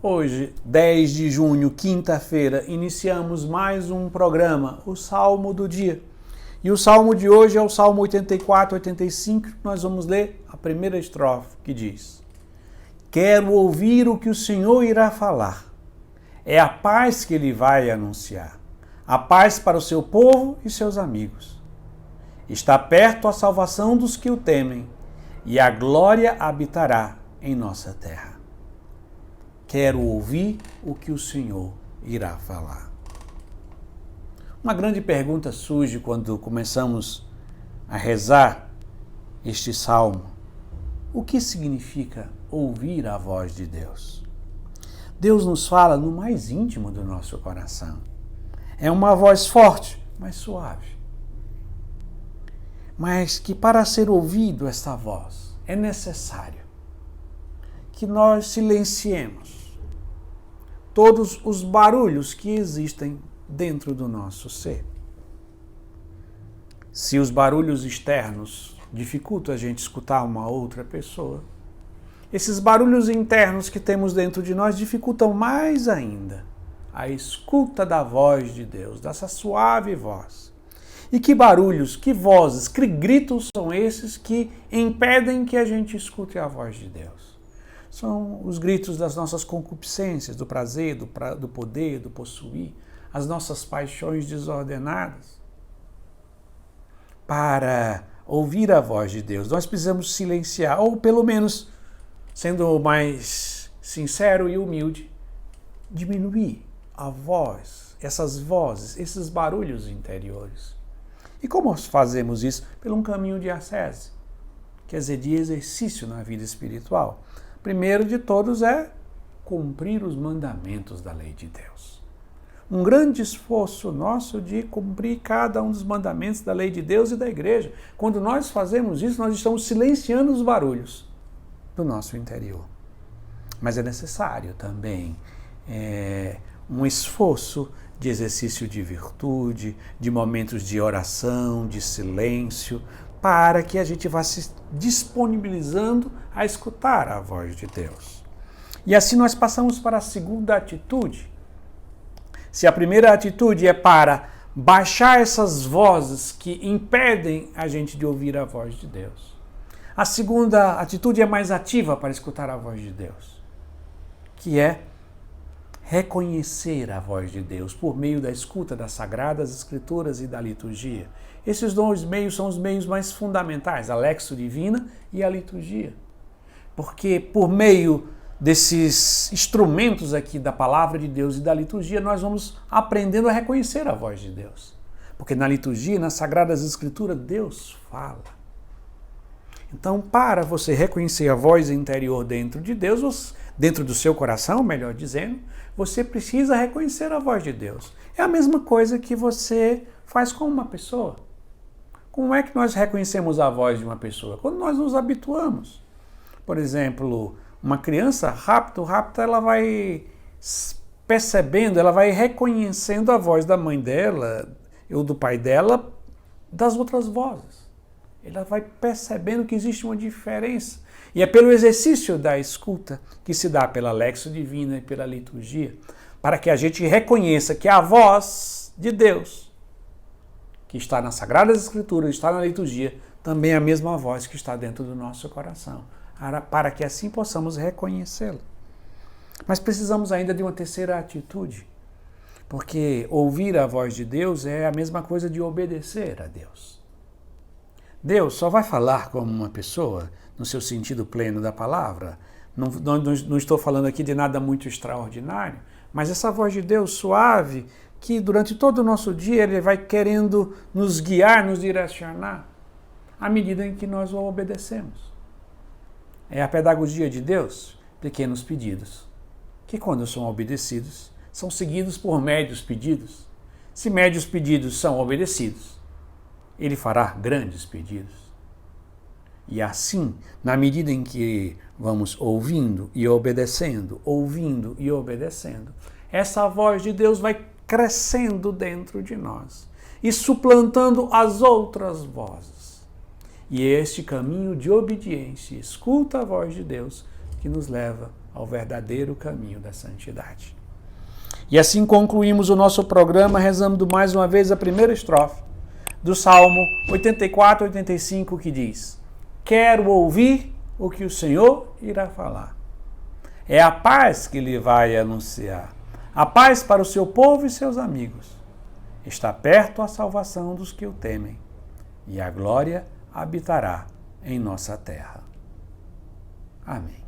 Hoje, 10 de junho, quinta-feira, iniciamos mais um programa, o Salmo do Dia. E o Salmo de hoje é o Salmo 84, 85, nós vamos ler a primeira estrofe, que diz: Quero ouvir o que o Senhor irá falar. É a paz que Ele vai anunciar. A paz para o seu povo e seus amigos. Está perto a salvação dos que o temem, e a glória habitará em nossa terra. Quero ouvir o que o Senhor irá falar. Uma grande pergunta surge quando começamos a rezar este salmo. O que significa ouvir a voz de Deus? Deus nos fala no mais íntimo do nosso coração. É uma voz forte, mas suave. Mas que para ser ouvido esta voz é necessário que nós silenciemos todos os barulhos que existem dentro do nosso ser. Se os barulhos externos dificultam a gente escutar uma outra pessoa, esses barulhos internos que temos dentro de nós dificultam mais ainda a escuta da voz de Deus, dessa suave voz. E que barulhos, que vozes, que gritos são esses que impedem que a gente escute a voz de Deus? São os gritos das nossas concupiscências, do prazer, do poder, do possuir, as nossas paixões desordenadas. Para ouvir a voz de Deus, nós precisamos silenciar, ou pelo menos, sendo mais sincero e humilde, diminuir a voz, essas vozes, esses barulhos interiores. E como fazemos isso? Pelo um caminho de ascese, quer dizer, de exercício na vida espiritual. Primeiro de todos é cumprir os mandamentos da lei de Deus. Um grande esforço nosso de cumprir cada um dos mandamentos da lei de Deus e da igreja. Quando nós fazemos isso, nós estamos silenciando os barulhos do nosso interior. Mas é necessário também um esforço de exercício de virtude, de momentos de oração, de silêncio, para que a gente vá se disponibilizando a escutar a voz de Deus. E assim nós passamos para a segunda atitude. Se a primeira atitude é para baixar essas vozes que impedem a gente de ouvir a voz de Deus, a segunda atitude é mais ativa para escutar a voz de Deus, que é reconhecer a voz de Deus por meio da escuta das Sagradas Escrituras e da liturgia. Esses dois meios são os meios mais fundamentais, a Lexio Divina e a liturgia. Porque por meio desses instrumentos aqui da palavra de Deus e da liturgia, nós vamos aprendendo a reconhecer a voz de Deus. Porque na liturgia, nas Sagradas Escrituras, Deus fala. Então, para você reconhecer a voz interior dentro de Deus, dentro do seu coração, melhor dizendo, você precisa reconhecer a voz de Deus. É a mesma coisa que você faz com uma pessoa. Como é que nós reconhecemos a voz de uma pessoa? Quando nós nos habituamos. Por exemplo, uma criança, rápido, ela vai percebendo, ela vai reconhecendo a voz da mãe dela ou do pai dela das outras vozes. Ela vai percebendo que existe uma diferença. E é pelo exercício da escuta que se dá pela Lexio Divina e pela liturgia, para que a gente reconheça que a voz de Deus, que está nas Sagradas Escrituras, está na liturgia, também é a mesma voz que está dentro do nosso coração, para que assim possamos reconhecê-la. Mas precisamos ainda de uma terceira atitude, porque ouvir a voz de Deus é a mesma coisa de obedecer a Deus. Deus só vai falar como uma pessoa, no seu sentido pleno da palavra. Não estou falando aqui de nada muito extraordinário, mas essa voz de Deus suave, que durante todo o nosso dia Ele vai querendo nos guiar, nos direcionar, à medida em que nós o obedecemos. É a pedagogia de Deus, pequenos pedidos, que quando são obedecidos, são seguidos por médios pedidos. Se médios pedidos são obedecidos, Ele fará grandes pedidos. E assim, na medida em que vamos ouvindo e obedecendo, essa voz de Deus vai crescendo dentro de nós e suplantando as outras vozes. E é este caminho de obediência, escuta a voz de Deus, que nos leva ao verdadeiro caminho da santidade. E assim concluímos o nosso programa, rezando mais uma vez a primeira estrofe do Salmo 84, 85, que diz: quero ouvir o que o Senhor irá falar. É a paz que lhe vai anunciar, a paz para o seu povo e seus amigos. Está perto a salvação dos que o temem, e a glória habitará em nossa terra. Amém.